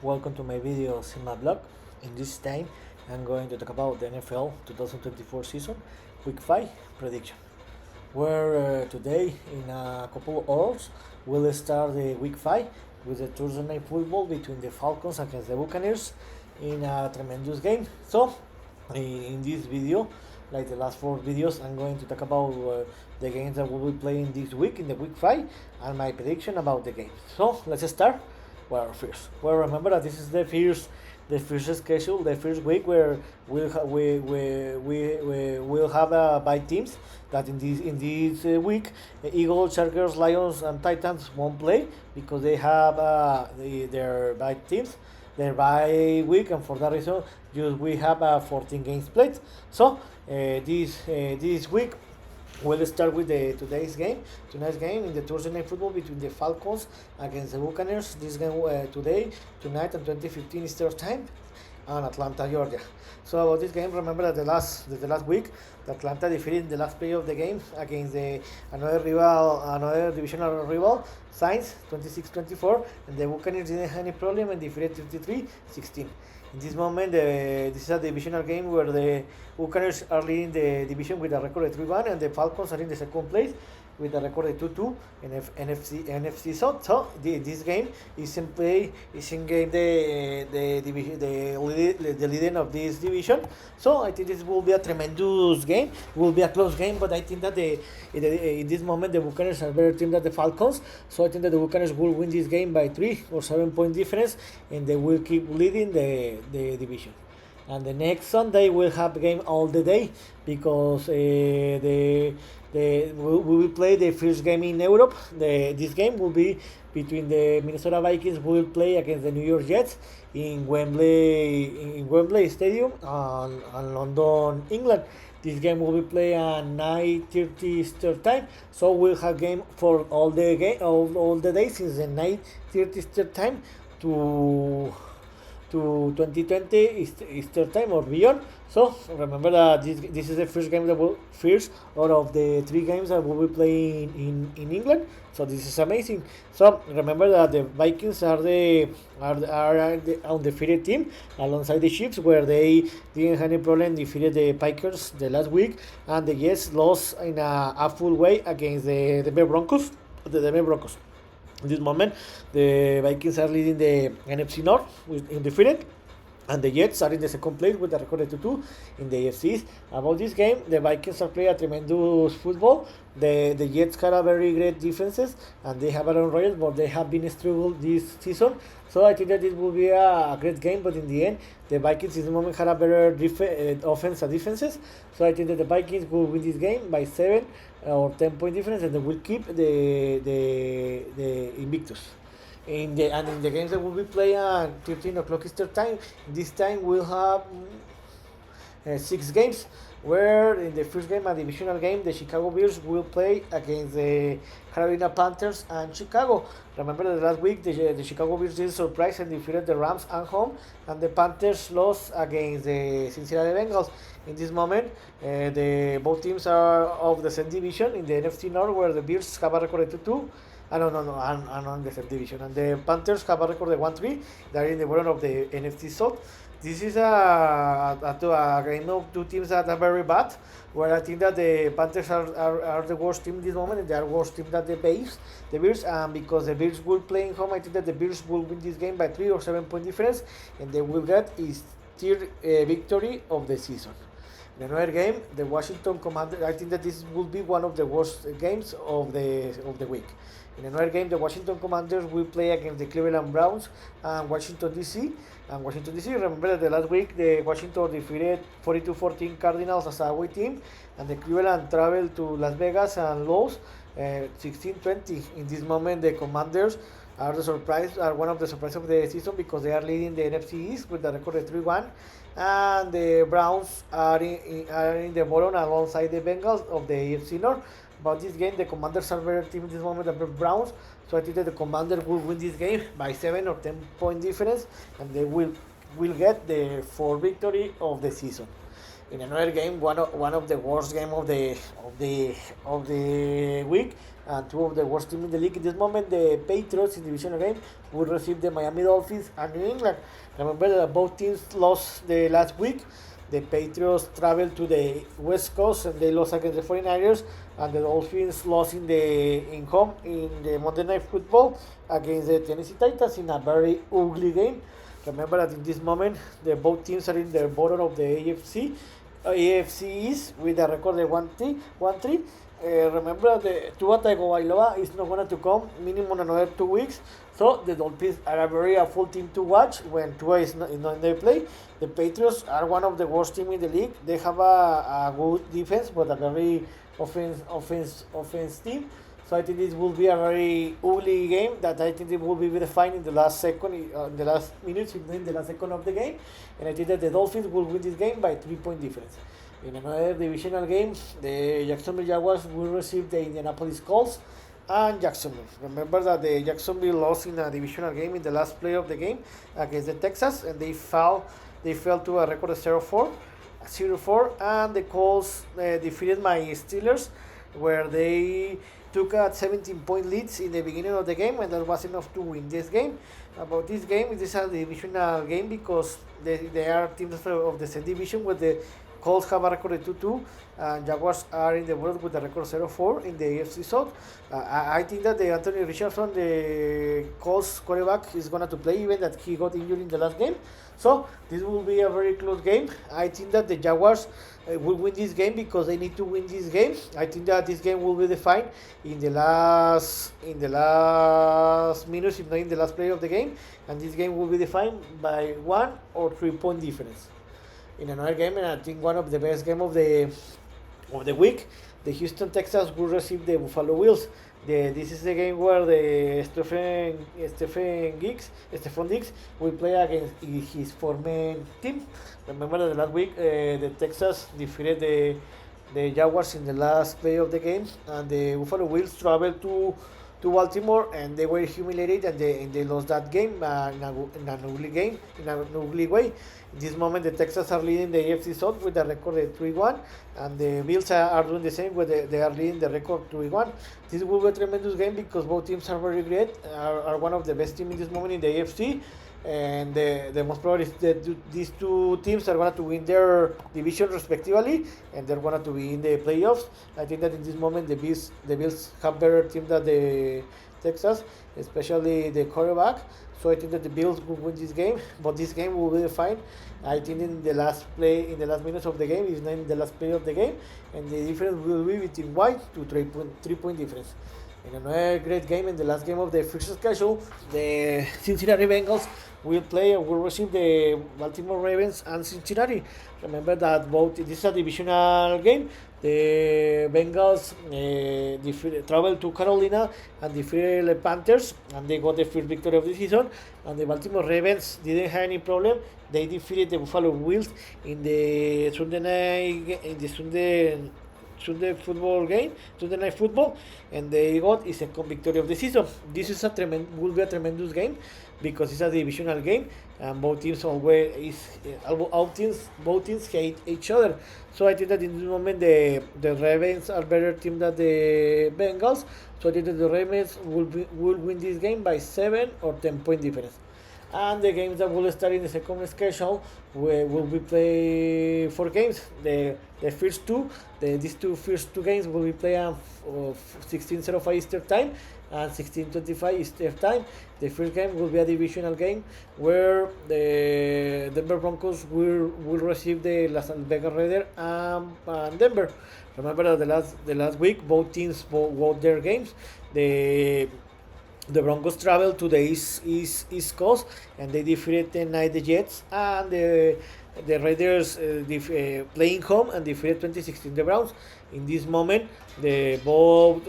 Welcome to my videos in my blog. In this time, I'm going to talk about the NFL 2024 season, Week 5 prediction. Where today, in a couple of hours, we'll start the Week 5 with the Thursday night football between the Falcons against the Buccaneers in a tremendous game. So, in this video, like the last four videos, I'm going to talk about the games that we'll be playing this week in the Week 5 and my prediction about the game. So, let's start. Well, remember that this is the first schedule, the first week where we will have by teams that in this week, the Eagles, Chargers, Lions, and Titans won't play because they have their bye teams, their bye week, and for that reason, we have 14 games played. So this week we'll start with the tonight's game in the Thursday night football between the Falcons against the Buccaneers. This game today, tonight, and 2015 Eastern time, and Atlanta, Georgia. So about this game, remember that the last week, the Atlanta defeated the last play of the game against another divisional rival, Saints, 26-24, and the Buccaneers didn't have any problem and defeated 33-16. In this moment, this is a divisional game where the Buccaneers are leading the division with a record of 3-1, and the Falcons are in the second place with a record of 2-2 in NFC South. So this game is in play, is in game the leading of this division. So I think this will be a tremendous game. Will be a close game, but I think that in this moment the Buccaneers are a better team than the Falcons. So I think that the Buccaneers will win this game by 3 or 7 point difference, and they will keep leading the division. And the next Sunday we'll have game all the day because we will play the first game in Europe. This game will be between the Minnesota Vikings, who will play against the New York Jets in Wembley Stadium and London, England. This game will be played at 9:30 Eastern time, so we'll have game for all the days since the 9:30 Eastern time to 2020 Eastern time or beyond. So remember that this is the first game that will first out of the 3 games that will be playing in England. So this is amazing. So remember that the Vikings are the undefeated team alongside the Chiefs, where they didn't have any problem defeated the Packers the last week, and the Jets lost in a full way against the Denver Broncos. In this moment, the Vikings are leading the NFC North with undefeated, and the Jets are in the second place with a record of 2-2 in the AFC. About this game, the Vikings are playing a tremendous football. The Jets had a very great defenses, and they have Aaron Rodgers, but they have been struggled this season. So I think that this will be a great game, but in the end, the Vikings in the moment had a better offense and defenses. So I think that the Vikings will win this game by 7 or 10 point difference, and they will keep the invictus. In the games that will be played at 13 o'clock Eastern time, this time we'll have 6 games. Where in the first game, a divisional game, the Chicago Bears will play against the Carolina Panthers and Chicago. Remember that last week the Chicago Bears did surprise and defeated the Rams at home, and the Panthers lost against the Cincinnati Bengals. In this moment, both teams are of the same division in the NFC North, where the Bears have a record of 2-2. No, I'm on the same division. And the Panthers have a record of 1-3. They are in the bottom of the NFC South. This is a game of 2 teams that are very bad, where I think that the Panthers are the worst team in this moment, and they are worse team than the Bears. And because the Bears will play in home, I think that the Bears will win this game by 3 or 7 point difference, and they will get his third victory of the season. In another game, the Washington Commanders, I think that this will be one of the worst games of the week. In another game, the Washington Commanders will play against the Cleveland Browns and Washington DC. And Washington DC, remember that the last week the Washington defeated 42-14 Cardinals as a away team, and the Cleveland traveled to Las Vegas and lost 16-20. In this moment, the Commanders are one of the surprises of the season because they are leading the NFC East with a record of 3-1, and the Browns are in the bottom alongside the Bengals of the AFC North. About this game, the Commanders are better team in this moment than the Browns, so I think that the Commanders will win this game by 7 or 10 point difference, and they will get the 4th victory of the season. In another game, one of the worst game of the week, and two of the worst teams in the league. In this moment, the Patriots in the divisional game will receive the Miami Dolphins and New England. Remember that both teams lost the last week. The Patriots traveled to the West Coast and they lost against the 49ers, and the Dolphins lost in home in the Monday Night Football against the Tennessee Titans in a very ugly game. Remember that in this moment, both teams are in the bottom of the AFC East with a record of 1-3. Remember the Tua Tagovailoa is not going to come minimum another 2 weeks, so the Dolphins are a very full team to watch when Tua is not in the play. The Patriots are one of the worst teams in the league. They have a good defense but a very offense team. So I think this will be a very ugly game that I think it will be defined in the last minutes, in the last second of the game. And I think that the Dolphins will win this game by 3-point difference. In another divisional game, the Jacksonville Jaguars will receive the Indianapolis Colts and Jacksonville. Remember that the Jacksonville lost in a divisional game in the last play of the game against the Texans, and they fell to a record of 0-4, and the Colts defeated my Steelers, where they took a 17-point leads in the beginning of the game, and that was enough to win this game. About this game, it is a divisional game because they are teams of the same division, where the Colts have a record of 2-2, and Jaguars are in the world with a record 0-4 in the AFC South. I think that the Anthony Richardson, the Colts quarterback, is going to play, even that he got injured in the last game. So this will be a very close game. I think that the Jaguars will win this game because they need to win this game. I think that this game will be defined in the last minutes, if not in the last play of the game, and this game will be defined by 1 or 3 point difference. In another game, and I think one of the best game of the week, the Houston Texans will receive the Buffalo Bills. This is the game where the Stephen Diggs will play against his former team. Remember that last week the Texans defeated the Jaguars in the last play of the game, and the Buffalo Bills traveled to Baltimore, and they were humiliated, and they lost that game in an ugly way. In this moment, the Texans are leading the AFC South with a record of 3-1, and the Bills are doing the same, where they are leading the record 3-1. This will be a tremendous game because both teams are very great, are one of the best teams in this moment in the AFC, and the most probably is that these two teams are going to win their division respectively, and they're going to be in the playoffs. I think that in this moment the Bills have better team than the Texans, especially the quarterback. So I think that the Bills will win this game, but this game will be defined, I think, in the last minutes of the game, if not in the last play of the game, and the difference will be between 1 to 3 point difference. In another great game, in the last game of the first schedule, the Cincinnati Bengals will receive the Baltimore Ravens and Cincinnati. Remember that this is a divisional game. The Bengals traveled to Carolina and defeated the Panthers, and they got the first victory of the season. And the Baltimore Ravens didn't have any problem. They defeated the Buffalo Bills in the Sunday night football, and they got a second victory of the season. This is will be a tremendous game because it's a divisional game, and both teams hate each other. So I think that in this moment the Ravens are better team than the Bengals. So I think that the Ravens will win this game by 7 or 10 point difference. And the games that will start in the second schedule will be played 4 games. These first two games will be played at 16:05 Eastern Time and 16:25 Eastern Time. The first game will be a divisional game where the Denver Broncos will receive the Las Vegas Raiders and Denver. Remember that the last week both teams won their games. The Broncos traveled to the East Coast, and they defeated tonight the Jets, and the Raiders playing home and defeated 2016 the Browns. In this moment, both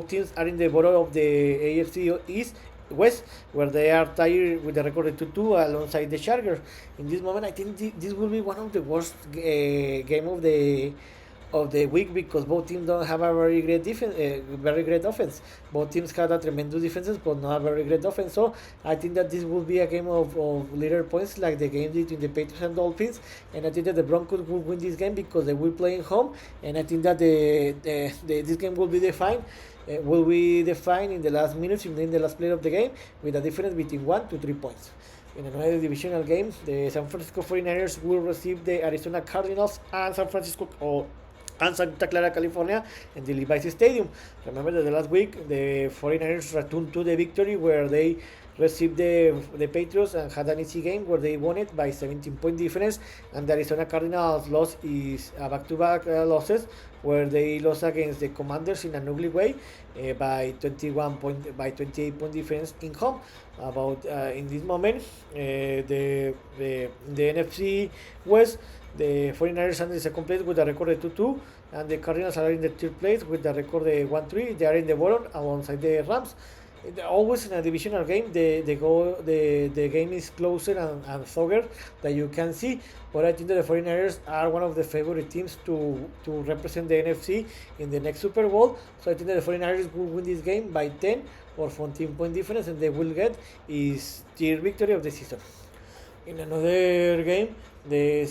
teams are in the bottom of the AFC West, where they are tied with the record of 2-2 alongside the Chargers. In this moment, I think this will be one of the worst game of the week because both teams don't have a very great defense, very great offense. Both teams had a tremendous defenses, but not a very great offense. So I think that this will be a game of little points, like the game between the Patriots and Dolphins. And I think that the Broncos will win this game because they will play in home. And I think that this game will be defined. In the last minutes, in the last play of the game, with a difference between 1 to 3 points. In another divisional game, the San Francisco 49ers will receive the Arizona Cardinals and Santa Clara, California, in the Levi's Stadium. Remember that the last week, the 49ers returned to the victory where they received the Patriots and had an easy game where they won it by 17-point difference, and the Arizona Cardinals loss is a back-to-back losses where they lost against the Commanders in an ugly way by 28-point difference in home. About in this moment, the NFC West, the 49ers are in the second place with a record of 2-2, and the Cardinals are in the third place with a record of 1-3. They are in the bottom alongside the Rams. Always in a divisional game, the game is closer and thugger that you can see. But I think that the 49ers are one of the favorite teams to represent the NFC in the next Super Bowl. So I think that the 49ers will win this game by 10 or 14-point difference, and they will get his third victory of the season. In another game, the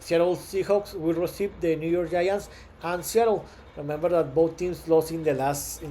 Seattle Seahawks will receive the New York Giants and Seattle. Remember that both teams lost in the last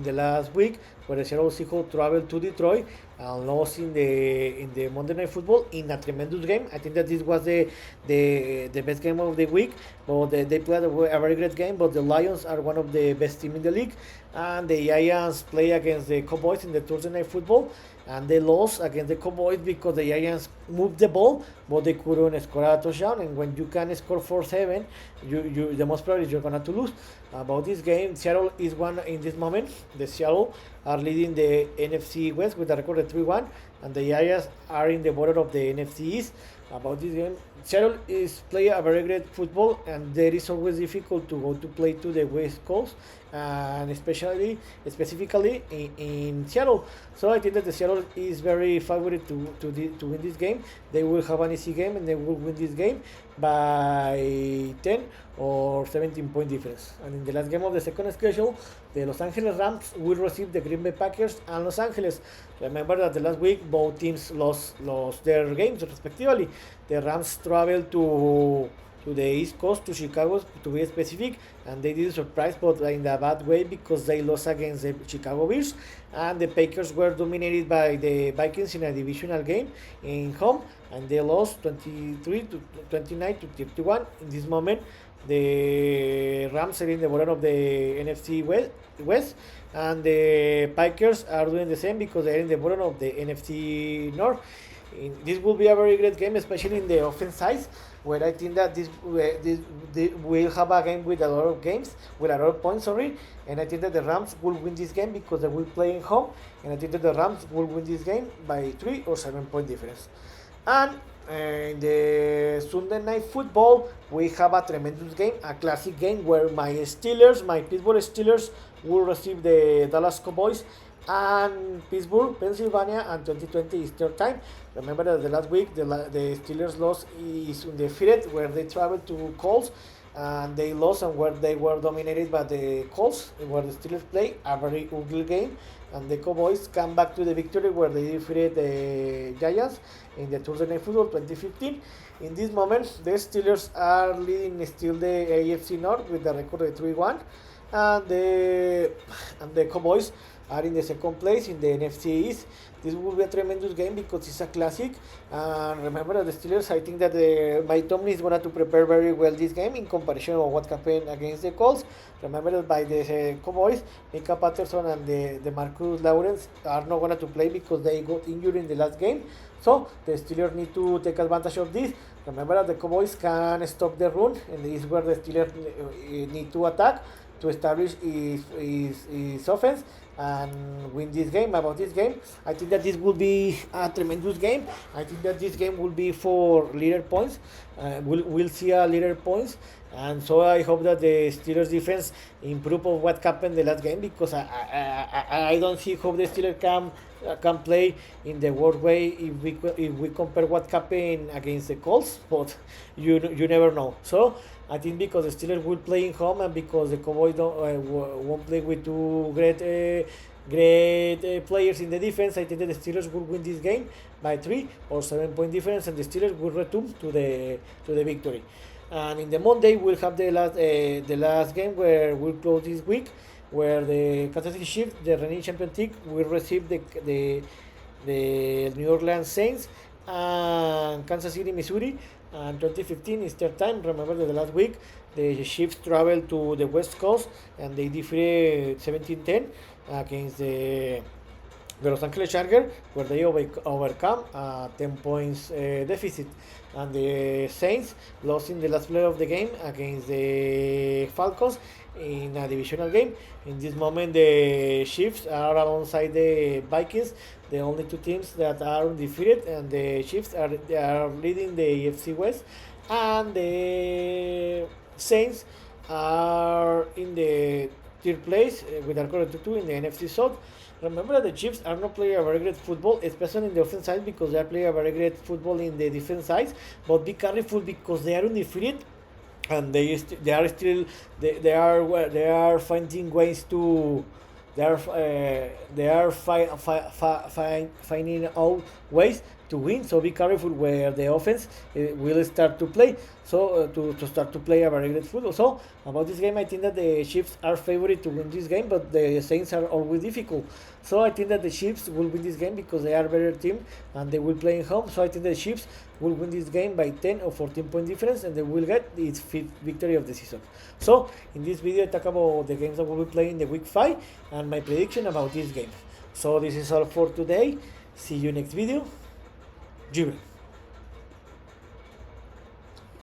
week, where the Seattle Seahawks traveled to Detroit and lost in the Monday Night Football in a tremendous game. I think that this was the best game of the week. But they played a very great game. But the Lions are one of the best teams in the league, and the Giants play against the Cowboys in the Thursday Night Football, and they lost against the Cowboys because the Giants moved the ball, but they couldn't score a touchdown. And when you can score 4-7, you the most probably you're gonna to lose. About this game, Seattle is one in this moment. The Seattle are leading the NFC West with a record of 3-1, and the Giants are in the border of the NFC East. About this game, Seattle is playing a very great football, and there is always difficult to go to play to the West Coast, and specifically in Seattle. So I think that the Seattle is very favorite to win this game. They will have an easy game, and they will win this game by 10 or 17-point difference. And in the last game of the second schedule, the Los Angeles Rams will receive the Green Bay Packers and Los Angeles. Remember that the last week both teams lost their games respectively. The Rams traveled to the East Coast, to Chicago to be specific, and they did surprise, but in a bad way because they lost against the Chicago Bears, and the Packers were dominated by the Vikings in a divisional game in home, and they lost 29 to 31. In this moment, the Rams are in the bottom of the NFC West, and the Packers are doing the same because they're in the bottom of the NFC North. This will be a very great game, especially in the offense side, where I think that this will have a game with a lot of points, and I think that the Rams will win this game because they will play in home, and I think that the Rams will win this game by 3 or 7-point difference. And in the Sunday Night Football, we have a tremendous game, a classic game where my Pittsburgh Steelers, will receive the Dallas Cowboys and Pittsburgh, Pennsylvania, and 2020 Eastern Time. Remember that the last week the Steelers lost is undefeated, where they traveled to Colts and they lost, and where they were dominated by the Colts, where the Steelers play a very ugly game, and the Cowboys come back to the victory where they defeated the Giants in the Thursday Night Football 2015. In this moment, the Steelers are leading still the AFC North with the record of 3-1, and the Cowboys are in the second place in the NFC East. This will be a tremendous game because it's a classic. And remember that the Steelers, I think that Mike Tomlin is going to prepare very well this game in comparison of what happened against the Colts. Remember that by the Cowboys, Micah Patterson and the Marcus Lawrence are not going to play because they got injured in the last game. So the Steelers need to take advantage of this. Remember that the Cowboys can stop the run, and this is where the Steelers need to attack to establish his offense and win this game. About this game, I think that this will be a tremendous game. I think that this game will be for little points. We'll see a little points, And so I hope that the Steelers defense improve of what happened the last game, because I don't see how the Steelers can play in the worst way if we compare what happened against the Colts, but you never know. So I think because the Steelers will play in home, and because the Cowboys won't play with two great players in the defense, I think that the Steelers will win this game by 3 or 7 point difference, and the Steelers will return to the victory. And in the Monday we'll have the last game where we'll close this week, where the Kansas City Chiefs, the reigning champion team, will receive the New Orleans Saints and Kansas City, Missouri. And 2015 is their time. Remember that the last week the Chiefs traveled to the West Coast and they defeated 17-10 against the Los Angeles Chargers, where they overcome a 10 points deficit. And the Saints lost in the last play of the game against the Falcons in a divisional game. In this moment, the Chiefs are alongside the Vikings, the only two teams that are undefeated, and the Chiefs are leading the AFC West, and the Saints are in the third place with a record of 2 in the NFC South. Remember that the Chiefs are not playing a very great football, especially in the offense side, because they are playing a very great football in the defense side. But be careful because they are undefeated, and they are still they are finding ways to finding out ways to win. So be careful where the offense will start to play. So to start to play a very great football. So about this game, I think that the Chiefs are favored to win this game, but the Saints are always difficult. So I think that the Chiefs will win this game because they are a better team and they will play in home. So I think the Chiefs will win this game by 10 or 14 point difference, and they will get its 5th victory of the season. So in this video I talk about the games that we will play in the week 5 and my prediction about this game. So this is all for today. See you next video. Jubel.